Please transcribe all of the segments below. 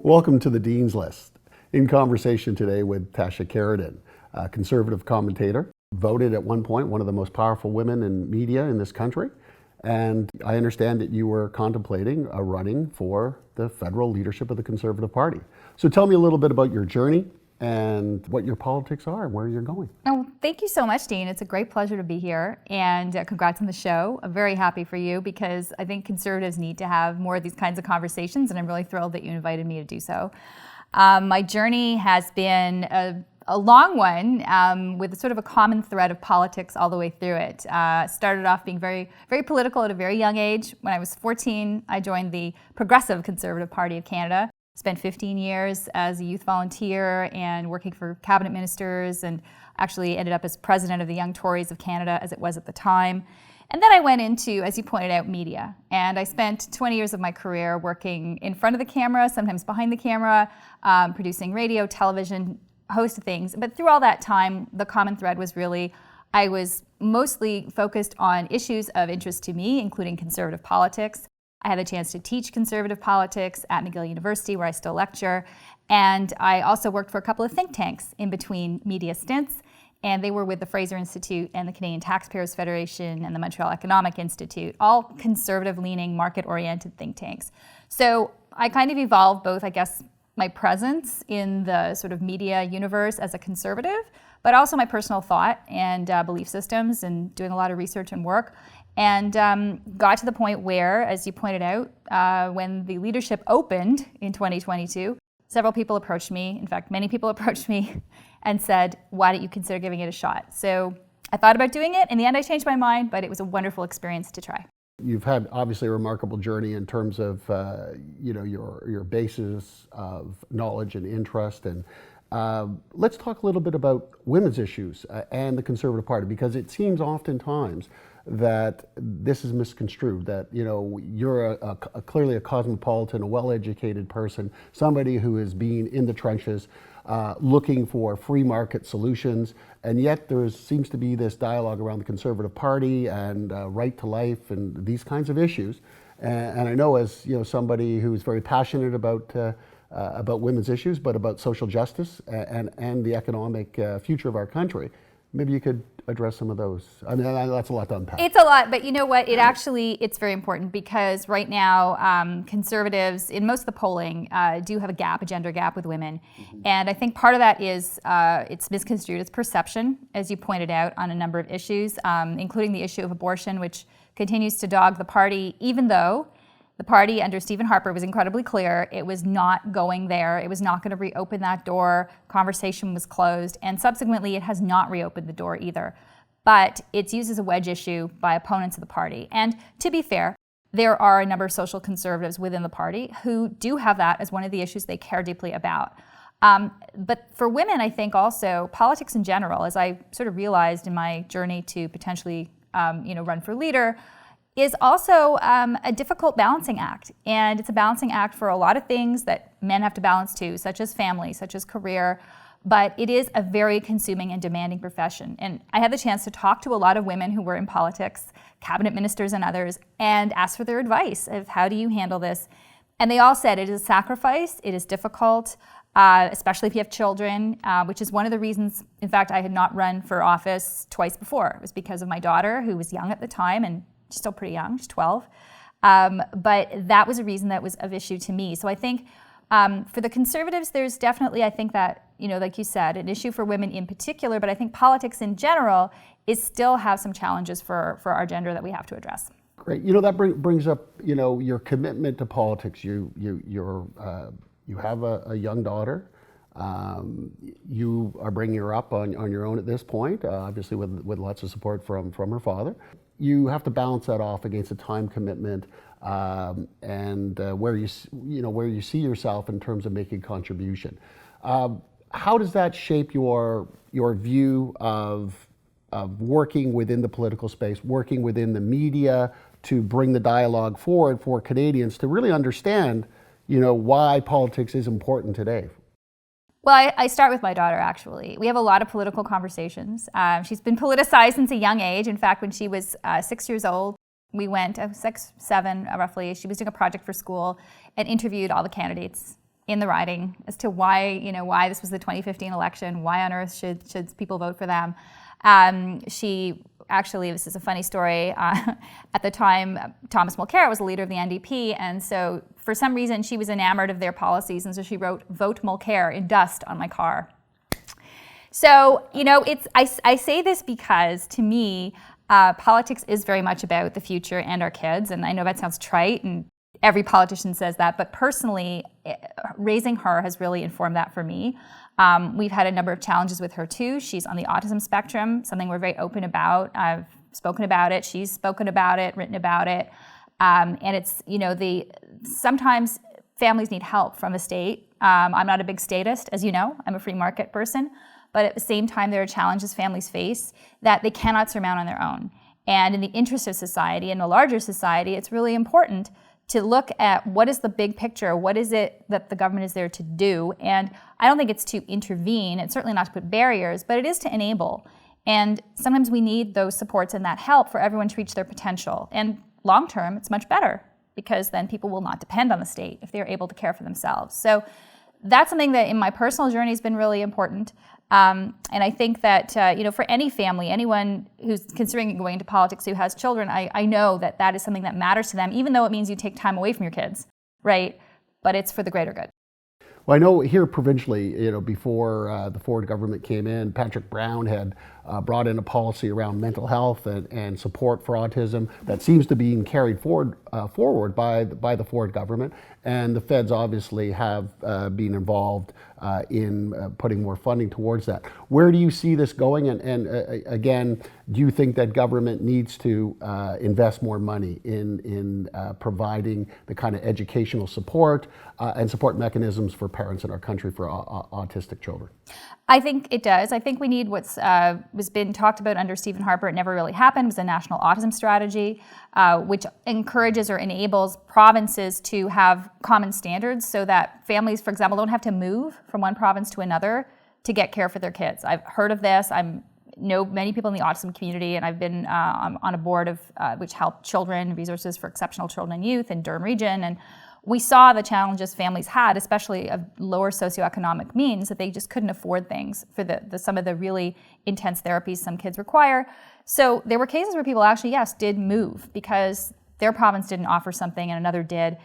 Welcome to the Dean's List. In conversation today with Tasha Kheiriddin, a conservative commentator, voted at one point one of the most powerful women in media in this country. And I understand that you were contemplating a running for the federal leadership of the Conservative Party. So tell me a little bit about your journey and what your politics are and where you're going. Oh, thank you so much, Dean. It's a great pleasure to be here, and congrats on the show. I'm very happy for you because I think conservatives need to have more of these kinds of conversations, and I'm really thrilled that you invited me to do so. My journey has been a long one with sort of a common thread of politics all the way through it. Started off being very, very political at a very young age. When I was 14, I joined the Progressive Conservative Party of Canada. Spent 15 years as a youth volunteer and working for cabinet ministers, and actually ended up as president of the Young Tories of Canada, as it was at the time. And then I went into, as you pointed out, media. And I spent 20 years of my career working in front of the camera, sometimes behind the camera, producing radio, television, a host of things. But through all that time, the common thread was really, I was mostly focused on issues of interest to me, including conservative politics. I had the chance to teach conservative politics at McGill University, where I still lecture. And I also worked for a couple of think tanks in between media stints. And they were with the Fraser Institute and the Canadian Taxpayers Federation and the Montreal Economic Institute, all conservative-leaning, market-oriented think tanks. So I kind of evolved both, I guess, my presence in the sort of media universe as a conservative, but also my personal thought and belief systems, and doing a lot of research and work. And got to the point where, as you pointed out, when the leadership opened in 2022, several people approached me, in fact, many people approached me and said, why don't you consider giving it a shot? So I thought about doing it. In the end, I changed my mind, but it was a wonderful experience to try. You've had obviously a remarkable journey in terms of your basis of knowledge and interest. And let's talk a little bit about women's issues and the Conservative Party, because it seems oftentimes that this is misconstrued, that you're clearly a cosmopolitan, a well-educated person, somebody who has been in the trenches looking for free market solutions, and yet there seems to be this dialogue around the Conservative Party and right to life and these kinds of issues. And I know, as somebody who's very passionate about women's issues, but about social justice and the economic future of our country, maybe you could address some of those. I mean, that's a lot to unpack. It's a lot, but you know what? It's very important, because right now, conservatives, in most of the polling, do have a gender gap with women. Mm-hmm. And I think part of that is it's misconstrued. It's perception, as you pointed out, on a number of issues, including the issue of abortion, which continues to dog the party, even though the party under Stephen Harper was incredibly clear. It was not going there. It was not going to reopen that door. Conversation was closed. And subsequently, it has not reopened the door either. But it's used as a wedge issue by opponents of the party. And to be fair, there are a number of social conservatives within the party who do have that as one of the issues they care deeply about. But for women, I think also, politics in general, as I sort of realized in my journey to potentially run for leader, is also a difficult balancing act. And it's a balancing act for a lot of things that men have to balance too, such as family, such as career. But it is a very consuming and demanding profession. And I had the chance to talk to a lot of women who were in politics, cabinet ministers and others, and ask for their advice of how do you handle this. And they all said it is a sacrifice, it is difficult, especially if you have children, which is one of the reasons, in fact, I had not run for office twice before. It was because of my daughter, who was young at the time, and she's still pretty young, she's 12. But that was a reason that was of issue to me. So I think for the conservatives, there's definitely, I think that, like you said, an issue for women in particular, but I think politics in general is still have some challenges for our gender that we have to address. Great. That brings up, your commitment to politics. You have a young daughter. You are bringing her up on your own at this point, obviously with lots of support from her father. You have to balance that off against a time commitment and where you see yourself in terms of making contribution. How does that shape your view of working within the political space, working within the media to bring the dialogue forward for Canadians to really understand, why politics is important today? Well, I start with my daughter, actually. We have a lot of political conversations. She's been politicized since a young age. In fact, when she was 6 years old, we went, 6, 7 roughly, she was doing a project for school and interviewed all the candidates in the riding as to why this was the 2015 election, why on earth should people vote for them. She actually, this is a funny story, at the time, Thomas Mulcair was the leader of the NDP, and so for some reason she was enamored of their policies, and so she wrote "Vote Mulcair" in dust on my car. So, I say this because, to me, politics is very much about the future and our kids, and I know that sounds trite, and every politician says that, but personally, raising her has really informed that for me. We've had a number of challenges with her too. She's on the autism spectrum, something we're very open about. I've spoken about it, she's spoken about it, written about it. And it's, sometimes families need help from the state. I'm not a big statist, as you know, I'm a free market person. But at the same time, there are challenges families face that they cannot surmount on their own. And in the interest of society, in a larger society, it's really important to look at what is the big picture, what is it that the government is there to do. And I don't think it's to intervene, it's certainly not to put barriers, but it is to enable. And sometimes we need those supports and that help for everyone to reach their potential. And long term, it's much better because then people will not depend on the state if they're able to care for themselves. So that's something that in my personal journey has been really important. And I think that, for any family, anyone who's considering going into politics who has children, I know that that is something that matters to them, even though it means you take time away from your kids, right? But it's for the greater good. Well, I know here provincially, before the Ford government came in, Patrick Brown had brought in a policy around mental health and support for autism that seems to be being carried forward by the Ford government. And the feds obviously have been involved in putting more funding towards that. Where do you see this going? And again, do you think that government needs to invest more money in providing the kind of educational support and support mechanisms for parents in our country for autistic children? I think it does. I think we need what's was been talked about under Stephen Harper. It never really happened. Was a national autism strategy, which encourages or enables provinces to have common standards so that families, for example, don't have to move from one province to another to get care for their kids. I've heard of this. I know many people in the autism community, and I've been on a board of which help children, resources for exceptional children and youth in Durham region, and we saw the challenges families had, especially of lower socioeconomic means, that they just couldn't afford things for some of the really intense therapies some kids require. So there were cases where people actually, yes, did move because their province didn't offer something and another did.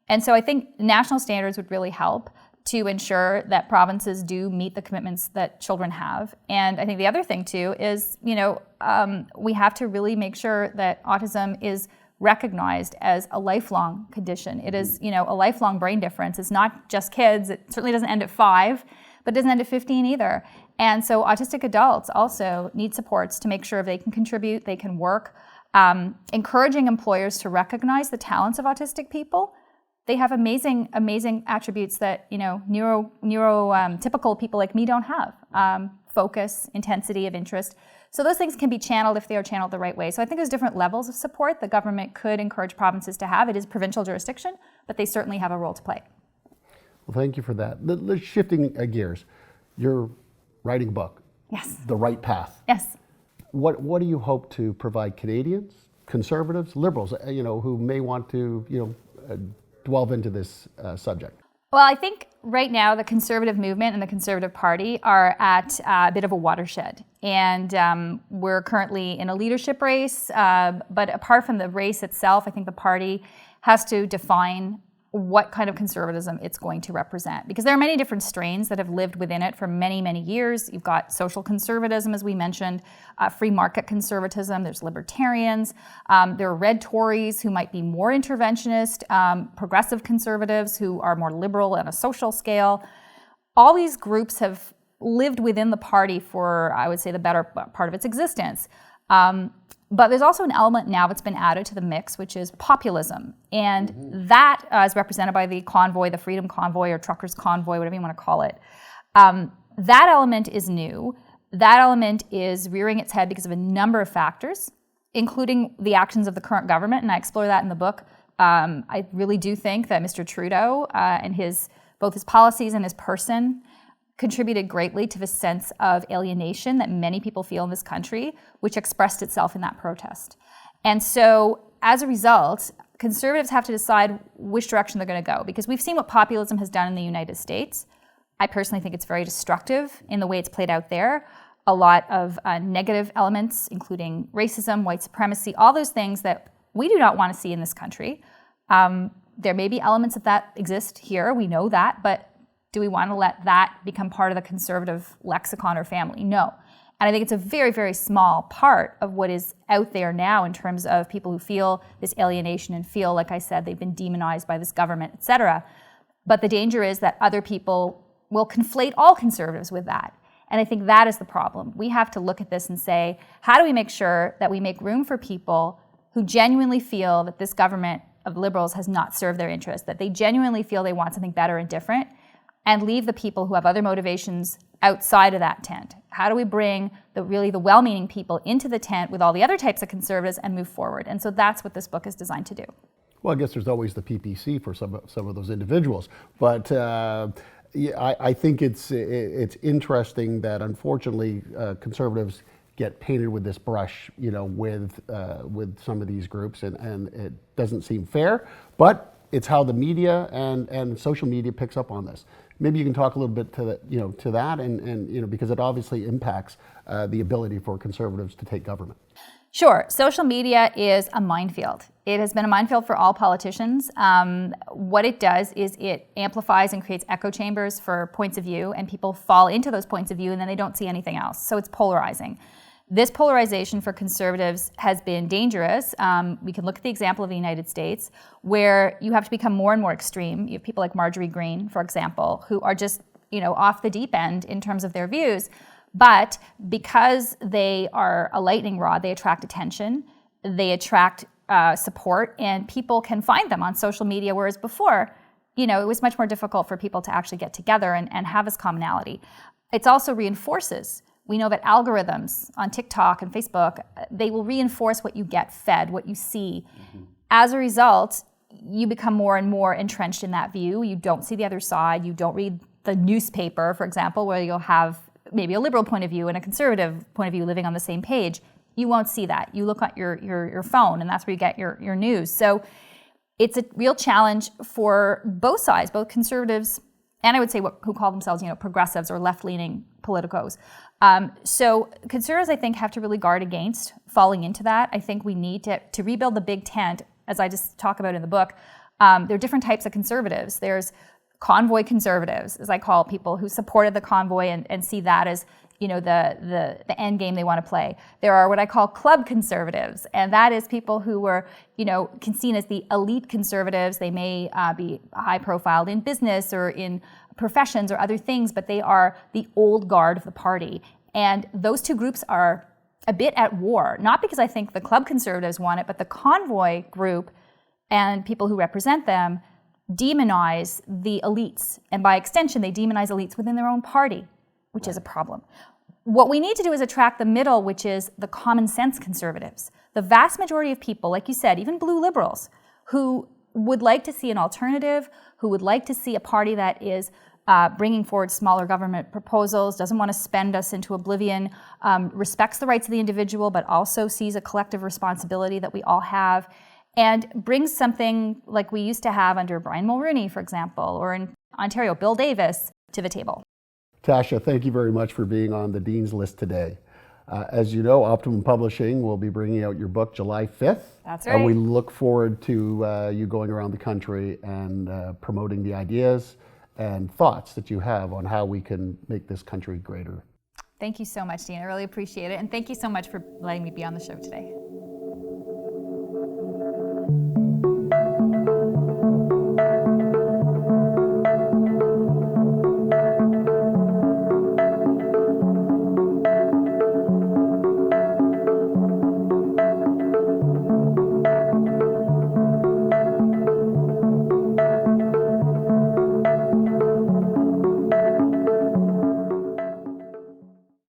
And so I think national standards would really help to ensure that provinces do meet the commitments that children have. And I think the other thing too is, we have to really make sure that autism is recognized as a lifelong condition. It is, a lifelong brain difference. It's not just kids. It certainly doesn't end at 5, but it doesn't end at 15 either. And so autistic adults also need supports to make sure they can contribute, they can work. Encouraging employers to recognize the talents of autistic people. They have amazing, amazing attributes that, neurotypical people like me don't have. Focus, intensity of interest. So those things can be channeled if they are channeled the right way. So I think there's different levels of support the government could encourage provinces to have. It is provincial jurisdiction, but they certainly have a role to play. Well, thank you for that. Shifting gears, you're writing a book. Yes. The Right Path. Yes. What do you hope to provide Canadians, Conservatives, Liberals, who may want to, delve into this subject? Well, I think right now the Conservative movement and the Conservative Party are at a bit of a watershed. And we're currently in a leadership race. But apart from the race itself, I think the party has to define what kind of conservatism it's going to represent. Because there are many different strains that have lived within it for many, many years. You've got social conservatism, as we mentioned, free market conservatism, there's libertarians, there are red Tories who might be more interventionist, progressive conservatives who are more liberal on a social scale. All these groups have lived within the party for, I would say, the better part of its existence. But there's also an element now that's been added to the mix, which is populism. And that is represented by the convoy, the Freedom Convoy or Truckers Convoy, whatever you want to call it. That element is new. That element is rearing its head because of a number of factors, including the actions of the current government, and I explore that in the book. I really do think that Mr. Trudeau and both his policies and his person contributed greatly to the sense of alienation that many people feel in this country, which expressed itself in that protest. And so as a result, conservatives have to decide which direction they're going to go, because we've seen what populism has done in the United States. I personally think it's very destructive in the way it's played out there. A lot of negative elements, including racism, white supremacy, all those things that we do not want to see in this country. There may be elements of that exist here, we know that, but do we want to let that become part of the conservative lexicon or family? No. And I think it's a very, very small part of what is out there now in terms of people who feel this alienation and feel, like I said, they've been demonized by this government, et cetera. But the danger is that other people will conflate all conservatives with that. And I think that is the problem. We have to look at this and say, how do we make sure that we make room for people who genuinely feel that this government of liberals has not served their interests, that they genuinely feel they want something better and different, and leave the people who have other motivations outside of that tent? How do we bring the well-meaning people into the tent with all the other types of conservatives and move forward? And so that's what this book is designed to do. Well, I guess there's always the PPC for some of those individuals, but I think it's interesting that unfortunately conservatives get painted with this brush, with some of these groups, and it doesn't seem fair, but it's how the media and social media picks up on this. Maybe you can talk a little bit to that, and because it obviously impacts the ability for conservatives to take government. Sure. Social media is a minefield. It has been a minefield for all politicians. What it does is it amplifies and creates echo chambers for points of view, and people fall into those points of view and then they don't see anything else. So it's polarizing. This polarization for conservatives has been dangerous. We can look at the example of the United States, where you have to become more and more extreme. You have people like Marjorie Greene, for example, who are just off the deep end in terms of their views. But because they are a lightning rod, they attract attention, they attract support, and people can find them on social media, whereas before, it was much more difficult for people to actually get together and have this commonality. It also reinforces. We know that algorithms on TikTok and Facebook, they will reinforce what you get fed, what you see. Mm-hmm. As a result, you become more and more entrenched in that view. You don't see the other side. You don't read the newspaper, for example, where you'll have maybe a liberal point of view and a conservative point of view living on the same page. You won't see that. You look at your phone, and that's where you get your news. So it's a real challenge for both sides, both conservatives and I would say who call themselves progressives or left-leaning politicos. So conservatives, I think, have to really guard against falling into that. I think we need to rebuild the big tent, as I just talk about in the book. There are different types of conservatives. There's convoy conservatives, as I call people, who supported the convoy and see that as the end game they want to play. There are what I call club conservatives, and that is people who were can seen as the elite conservatives. They may be high profiled in business or in professions or other things, but they are the old guard of the party. And those two groups are a bit at war, not because I think the club conservatives want it, but the convoy group and people who represent them demonize the elites. And by extension, they demonize elites within their own party, which is a problem. What we need to do is attract the middle, which is the common sense conservatives. The vast majority of people, like you said, even blue liberals, who would like to see an alternative, who would like to see a party that is bringing forward smaller government proposals, doesn't want to spend us into oblivion, respects the rights of the individual, but also sees a collective responsibility that we all have, and brings something like we used to have under Brian Mulroney, for example, or in Ontario, Bill Davis, to the table. Tasha, thank you very much for being on the Dean's List today. As you know, Optimum Publishing will be bringing out your book July 5th. That's right. And we look forward to you going around the country and promoting the ideas and thoughts that you have on how we can make this country greater. Thank you so much, Dean. I really appreciate it. And thank you so much for letting me be on the show today.